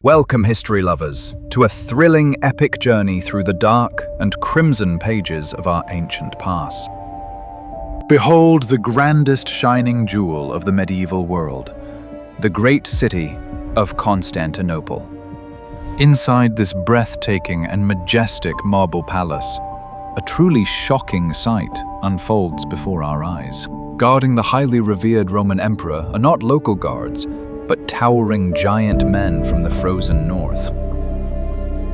Welcome, history lovers, to a thrilling, epic journey through the dark and crimson pages of our ancient past. Behold the grandest shining jewel of the medieval world, the great city of Constantinople. Inside this breathtaking and majestic marble palace, a truly shocking sight unfolds before our eyes. Guarding the highly revered Roman emperor are not local guards, but towering giant men from the frozen north.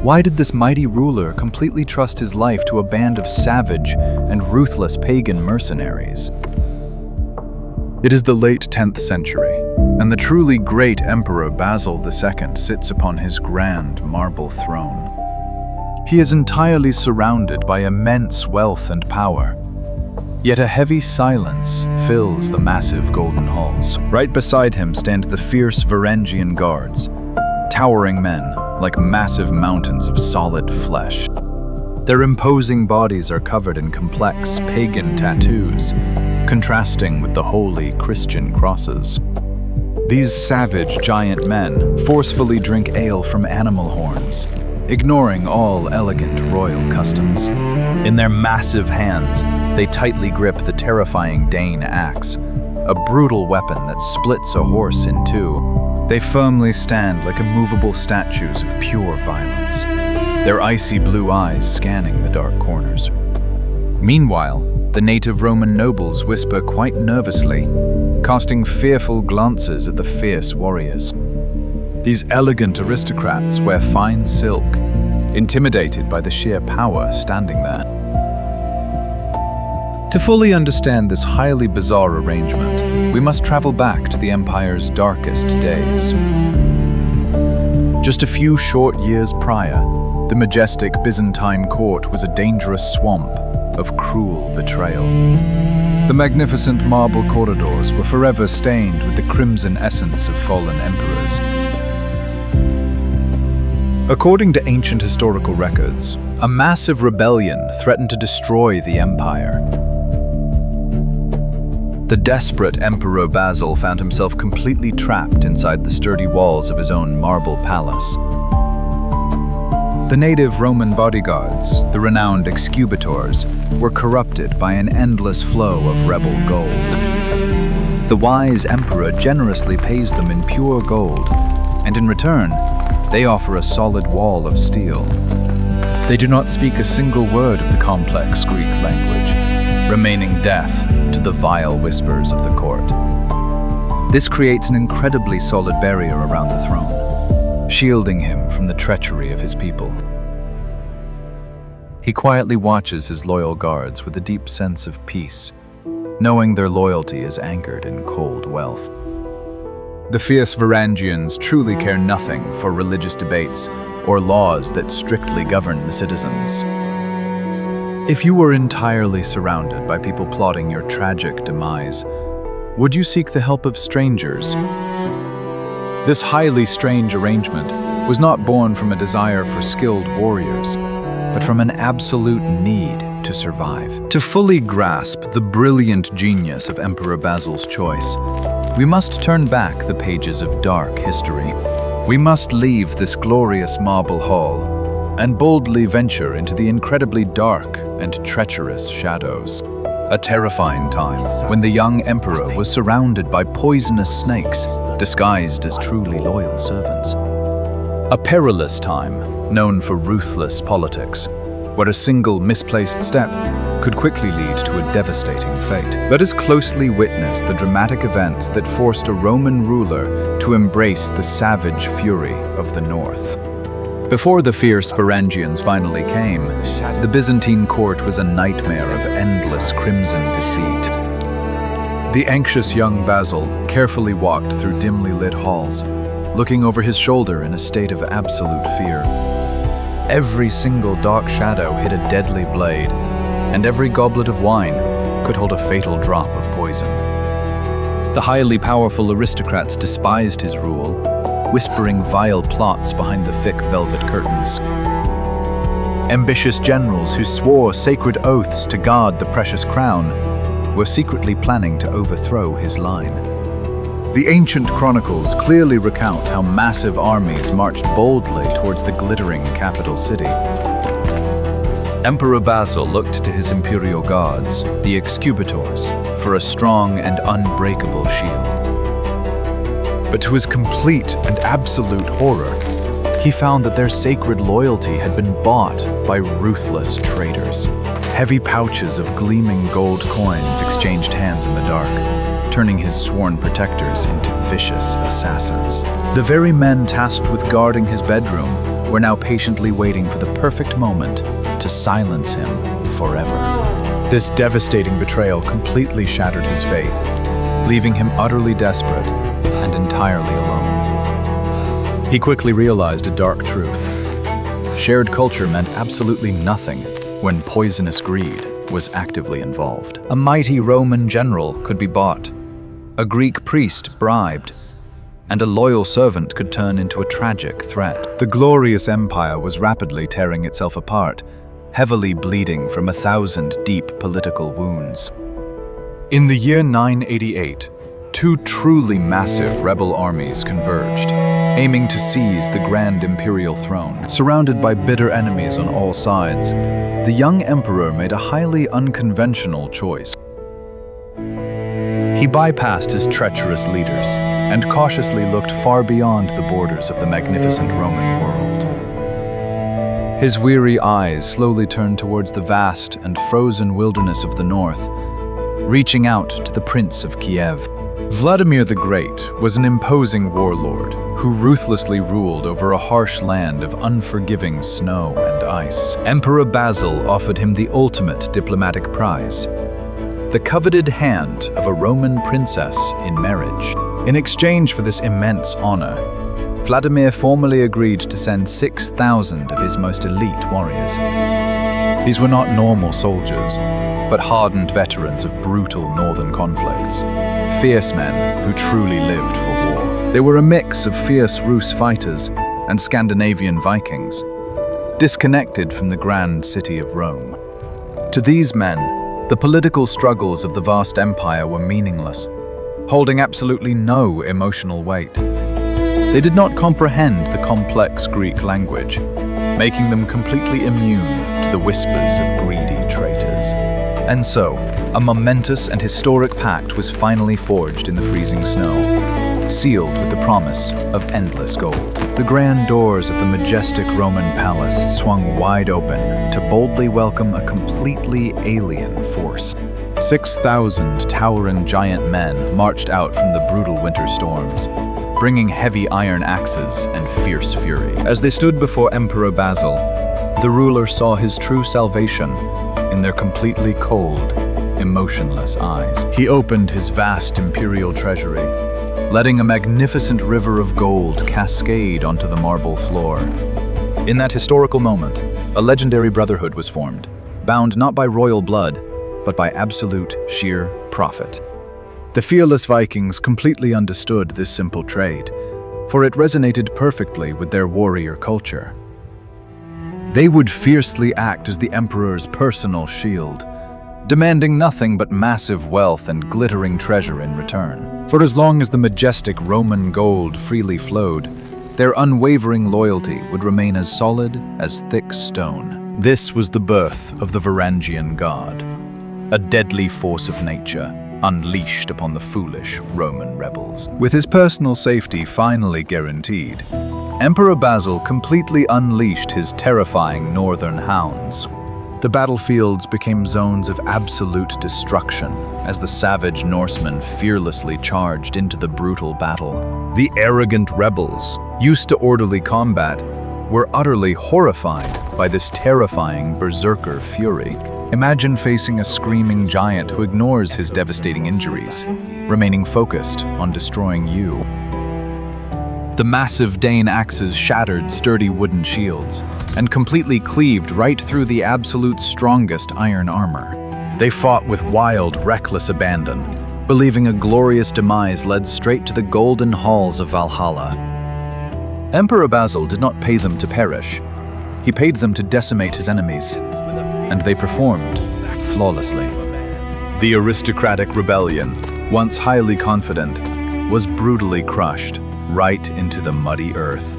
Why did this mighty ruler completely trust his life to a band of savage and ruthless pagan mercenaries? It is the late 10th century, and the truly great Emperor Basil II sits upon his grand marble throne. He is entirely surrounded by immense wealth and power, yet a heavy silence fills the massive golden halls. Right beside him stand the fierce Varangian Guards, towering men like massive mountains of solid flesh. Their imposing bodies are covered in complex pagan tattoos, contrasting with the holy Christian crosses. These savage giant men forcefully drink ale from animal horns, ignoring all elegant royal customs. In their massive hands, they tightly grip the terrifying Dane axe, a brutal weapon that splits a horse in two. They firmly stand like immovable statues of pure violence, their icy blue eyes scanning the dark corners. Meanwhile, the native Roman nobles whisper quite nervously, casting fearful glances at the fierce warriors. These elegant aristocrats wear fine silk, intimidated by the sheer power standing there. To fully understand this highly bizarre arrangement, we must travel back to the empire's darkest days. Just a few short years prior, the majestic Byzantine court was a dangerous swamp of cruel betrayal. The magnificent marble corridors were forever stained with the crimson essence of fallen emperors. According to ancient historical records, a massive rebellion threatened to destroy the empire. The desperate Emperor Basil found himself completely trapped inside the sturdy walls of his own marble palace. The native Roman bodyguards, the renowned excubators, were corrupted by an endless flow of rebel gold. The wise emperor generously pays them in pure gold, and in return, they offer a solid wall of steel. They do not speak a single word of the complex Greek language, remaining deaf to the vile whispers of the court. This creates an incredibly solid barrier around the throne, shielding him from the treachery of his people. He quietly watches his loyal guards with a deep sense of peace, knowing their loyalty is anchored in cold wealth. The fierce Varangians truly care nothing for religious debates or laws that strictly govern the citizens. If you were entirely surrounded by people plotting your tragic demise, would you seek the help of strangers? This highly strange arrangement was not born from a desire for skilled warriors, but from an absolute need to survive. To fully grasp the brilliant genius of Emperor Basil's choice, we must turn back the pages of dark history. We must leave this glorious marble hall and boldly venture into the incredibly dark and treacherous shadows. A terrifying time when the young emperor was surrounded by poisonous snakes disguised as truly loyal servants. A perilous time known for ruthless politics, where a single misplaced step could quickly lead to a devastating fate. Let us closely witness the dramatic events that forced a Roman ruler to embrace the savage fury of the north. Before the fierce Varangians finally came, the Byzantine court was a nightmare of endless crimson deceit. The anxious young Basil carefully walked through dimly lit halls, looking over his shoulder in a state of absolute fear. Every single dark shadow hid a deadly blade, and every goblet of wine could hold a fatal drop of poison. The highly powerful aristocrats despised his rule, whispering vile plots behind the thick velvet curtains. Ambitious generals who swore sacred oaths to guard the precious crown were secretly planning to overthrow his line. The ancient chronicles clearly recount how massive armies marched boldly towards the glittering capital city. Emperor Basil looked to his imperial guards, the excubitors, for a strong and unbreakable shield. But to his complete and absolute horror, he found that their sacred loyalty had been bought by ruthless traitors. Heavy pouches of gleaming gold coins exchanged hands in the dark, turning his sworn protectors into vicious assassins. The very men tasked with guarding his bedroom were now patiently waiting for the perfect moment to silence him forever. This devastating betrayal completely shattered his faith, leaving him utterly desperate and entirely alone. He quickly realized a dark truth. Shared culture meant absolutely nothing when poisonous greed was actively involved. A mighty Roman general could be bought, a Greek priest bribed, and a loyal servant could turn into a tragic threat. The glorious empire was rapidly tearing itself apart, heavily bleeding from 1,000 deep political wounds. In the year 988, two truly massive rebel armies converged, aiming to seize the grand imperial throne. Surrounded by bitter enemies on all sides, the young emperor made a highly unconventional choice. He bypassed his treacherous leaders and cautiously looked far beyond the borders of the magnificent Roman world. His weary eyes slowly turned towards the vast and frozen wilderness of the north, reaching out to the Prince of Kiev. Vladimir the Great was an imposing warlord who ruthlessly ruled over a harsh land of unforgiving snow and ice. Emperor Basil offered him the ultimate diplomatic prize, the coveted hand of a Roman princess in marriage. In exchange for this immense honor, Vladimir formally agreed to send 6,000 of his most elite warriors. These were not normal soldiers, but hardened veterans of brutal northern conflicts, fierce men who truly lived for war. They were a mix of fierce Rus fighters and Scandinavian Vikings, disconnected from the grand city of Rome. To these men, the political struggles of the vast empire were meaningless, holding absolutely no emotional weight. They did not comprehend the complex Greek language, making them completely immune to the whispers of greedy traitors. And so, a momentous and historic pact was finally forged in the freezing snow, sealed with the promise of endless gold. The grand doors of the majestic Roman palace swung wide open to boldly welcome a completely alien force. 6,000 towering giant men marched out from the brutal winter storms, bringing heavy iron axes and fierce fury. As they stood before Emperor Basil, the ruler saw his true salvation in their completely cold, emotionless eyes. He opened his vast imperial treasury, letting a magnificent river of gold cascade onto the marble floor. In that historical moment, a legendary brotherhood was formed, bound not by royal blood, but by absolute sheer profit. The fearless Vikings completely understood this simple trade, for it resonated perfectly with their warrior culture. They would fiercely act as the emperor's personal shield, demanding nothing but massive wealth and glittering treasure in return. For as long as the majestic Roman gold freely flowed, their unwavering loyalty would remain as solid as thick stone. This was the birth of the Varangian Guard, a deadly force of nature unleashed upon the foolish Roman rebels. With his personal safety finally guaranteed, Emperor Basil completely unleashed his terrifying northern hounds. The battlefields became zones of absolute destruction as the savage Norsemen fearlessly charged into the brutal battle. The arrogant rebels, used to orderly combat, were utterly horrified by this terrifying berserker fury. Imagine facing a screaming giant who ignores his devastating injuries, remaining focused on destroying you. The massive Dane axes shattered sturdy wooden shields and completely cleaved right through the absolute strongest iron armor. They fought with wild, reckless abandon, believing a glorious demise led straight to the golden halls of Valhalla. Emperor Basil did not pay them to perish. He paid them to decimate his enemies, and they performed flawlessly. The aristocratic rebellion, once highly confident, was brutally crushed right into the muddy earth.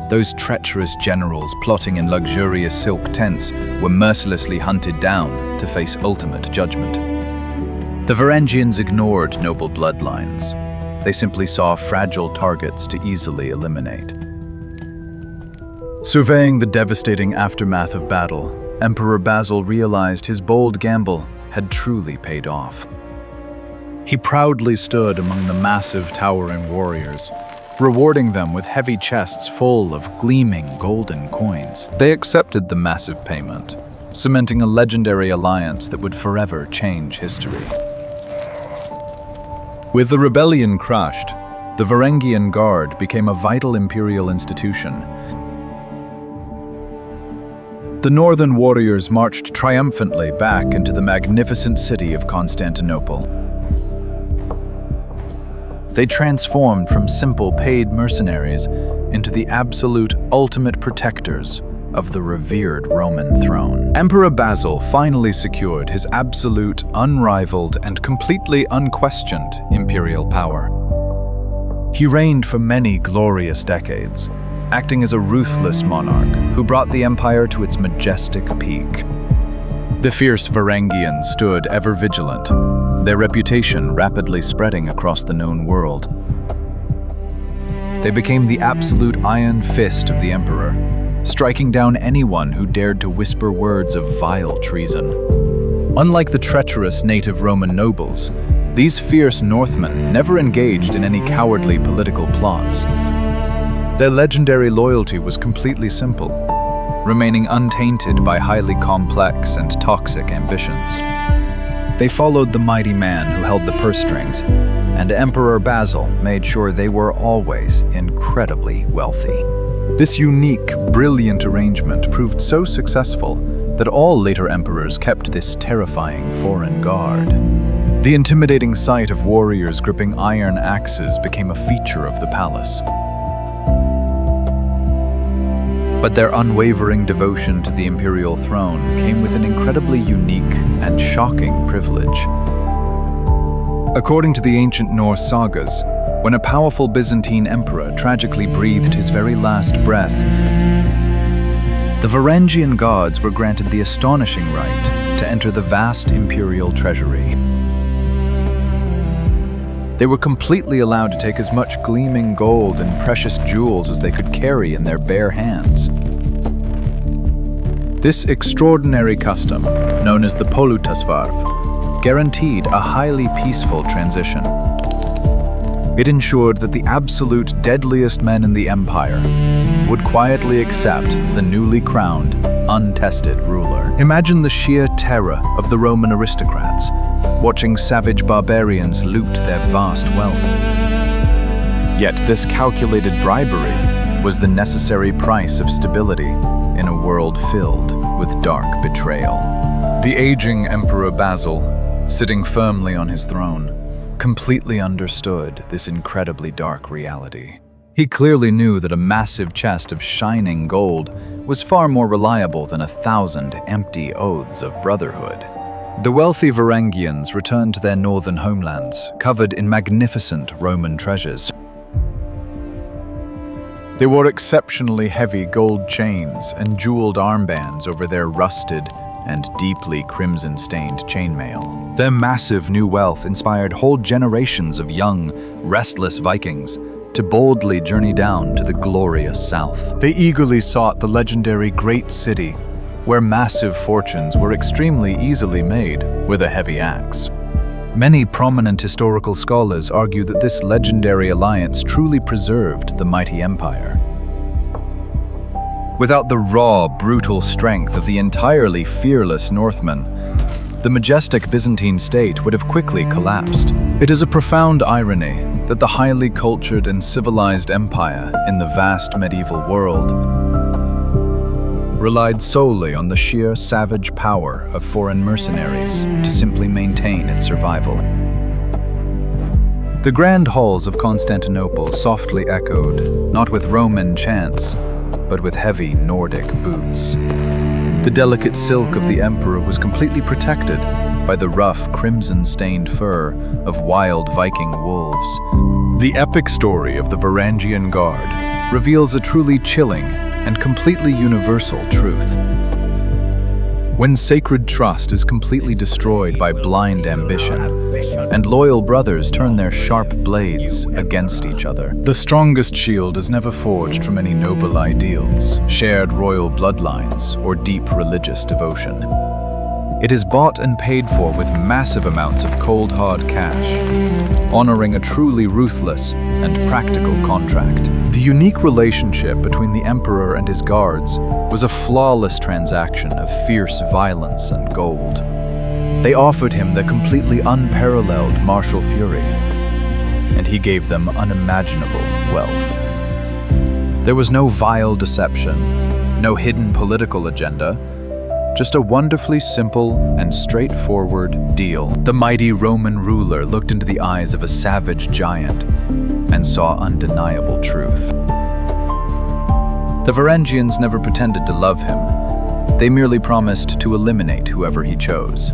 Those treacherous generals plotting in luxurious silk tents were mercilessly hunted down to face ultimate judgment. The Varangians ignored noble bloodlines. They simply saw fragile targets to easily eliminate. Surveying the devastating aftermath of battle, Emperor Basil realized his bold gamble had truly paid off. He proudly stood among the massive towering warriors, rewarding them with heavy chests full of gleaming golden coins. They accepted the massive payment, cementing a legendary alliance that would forever change history. With the rebellion crushed, the Varangian Guard became a vital imperial institution. The northern warriors marched triumphantly back into the magnificent city of Constantinople. They transformed from simple paid mercenaries into the absolute ultimate protectors of the revered Roman throne. Emperor Basil finally secured his absolute, unrivaled, and completely unquestioned imperial power. He reigned for many glorious decades, acting as a ruthless monarch who brought the empire to its majestic peak. The fierce Varangians stood ever vigilant, their reputation rapidly spreading across the known world. They became the absolute iron fist of the emperor, striking down anyone who dared to whisper words of vile treason. Unlike the treacherous native Roman nobles, these fierce Northmen never engaged in any cowardly political plots. Their legendary loyalty was completely simple, remaining untainted by highly complex and toxic ambitions. They followed the mighty man who held the purse strings, and Emperor Basil made sure they were always incredibly wealthy. This unique, brilliant arrangement proved so successful that all later emperors kept this terrifying foreign guard. The intimidating sight of warriors gripping iron axes became a feature of the palace. But their unwavering devotion to the imperial throne came with an incredibly unique and shocking privilege. According to the ancient Norse sagas, when a powerful Byzantine emperor tragically breathed his very last breath, the Varangian Guards were granted the astonishing right to enter the vast imperial treasury. They were completely allowed to take as much gleaming gold and precious jewels as they could carry in their bare hands. This extraordinary custom, known as the Polutasvarv, guaranteed a highly peaceful transition. It ensured that the absolute deadliest men in the empire would quietly accept the newly crowned, untested ruler. Imagine the sheer terror of the Roman aristocrats, watching savage barbarians loot their vast wealth. Yet this calculated bribery was the necessary price of stability in a world filled with dark betrayal. The aging Emperor Basil, sitting firmly on his throne, completely understood this incredibly dark reality. He clearly knew that a massive chest of shining gold was far more reliable than 1,000 empty oaths of brotherhood. The wealthy Varangians returned to their northern homelands, covered in magnificent Roman treasures. They wore exceptionally heavy gold chains and jeweled armbands over their rusted and deeply crimson-stained chainmail. Their massive new wealth inspired whole generations of young, restless Vikings to boldly journey down to the glorious south. They eagerly sought the legendary Great City, where massive fortunes were extremely easily made with a heavy axe. Many prominent historical scholars argue that this legendary alliance truly preserved the mighty empire. Without the raw, brutal strength of the entirely fearless Northmen, the majestic Byzantine state would have quickly collapsed. It is a profound irony that the highly cultured and civilized empire in the vast medieval world relied solely on the sheer savage power of foreign mercenaries to simply maintain its survival. The grand halls of Constantinople softly echoed, not with Roman chants, but with heavy Nordic boots. The delicate silk of the emperor was completely protected by the rough, crimson-stained fur of wild Viking wolves. The epic story of the Varangian Guard reveals a truly chilling and completely universal truth. When sacred trust is completely destroyed by blind ambition, and loyal brothers turn their sharp blades against each other, the strongest shield is never forged from any noble ideals, shared royal bloodlines, or deep religious devotion. It is bought and paid for with massive amounts of cold hard cash, honoring a truly ruthless and practical contract. The unique relationship between the emperor and his guards was a flawless transaction of fierce violence and gold. They offered him their completely unparalleled martial fury, and he gave them unimaginable wealth. There was no vile deception, no hidden political agenda, just a wonderfully simple and straightforward deal. The mighty Roman ruler looked into the eyes of a savage giant and saw undeniable truth. The Varangians never pretended to love him. They merely promised to eliminate whoever he chose.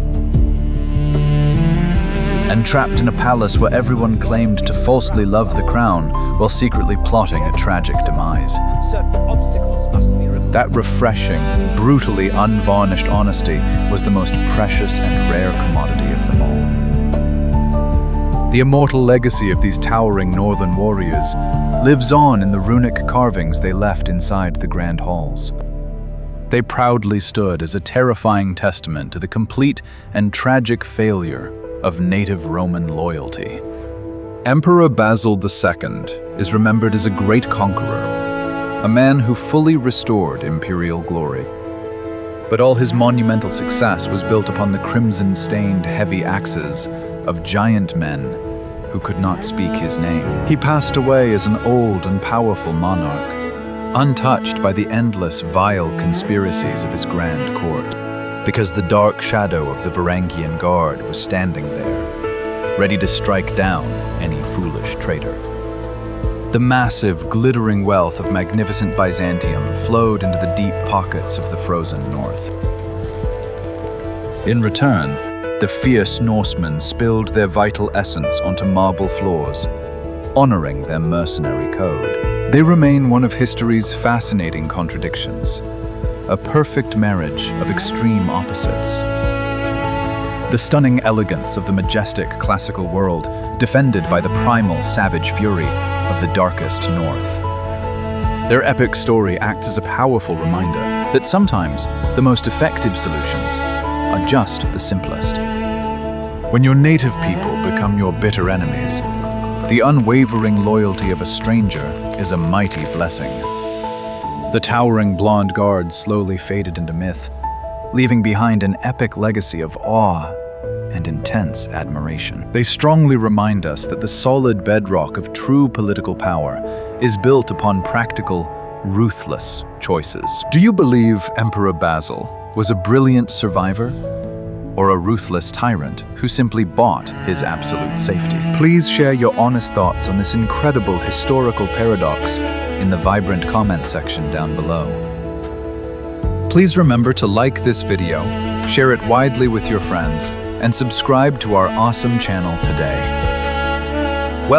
And trapped in a palace where everyone claimed to falsely love the crown while secretly plotting a tragic demise. Certain obstacles must be removed. That refreshing, brutally unvarnished honesty was the most precious and rare commodity of them all. The immortal legacy of these towering northern warriors lives on in the runic carvings they left inside the grand halls. They proudly stood as a terrifying testament to the complete and tragic failure of native Roman loyalty. Emperor Basil II is remembered as a great conqueror, a man who fully restored imperial glory. But all his monumental success was built upon the crimson-stained heavy axes of giant men who could not speak his name. He passed away as an old and powerful monarch, untouched by the endless vile conspiracies of his grand court, because the dark shadow of the Varangian Guard was standing there, ready to strike down any foolish traitor. The massive, glittering wealth of magnificent Byzantium flowed into the deep pockets of the frozen north. In return, the fierce Norsemen spilled their vital essence onto marble floors, honoring their mercenary code. They remain one of history's fascinating contradictions, a perfect marriage of extreme opposites. The stunning elegance of the majestic classical world, defended by the primal savage fury of the darkest north. Their epic story acts as a powerful reminder that sometimes the most effective solutions are just the simplest. When your native people become your bitter enemies, the unwavering loyalty of a stranger is a mighty blessing. The towering blonde guards slowly faded into myth, leaving behind an epic legacy of awe and intense admiration. They strongly remind us that the solid bedrock of true political power is built upon practical, ruthless choices. Do you believe Emperor Basil was a brilliant survivor, or a ruthless tyrant who simply bought his absolute safety? Please share your honest thoughts on this incredible historical paradox in the vibrant comment section down below. Please remember to like this video, share it widely with your friends, and subscribe to our awesome channel today.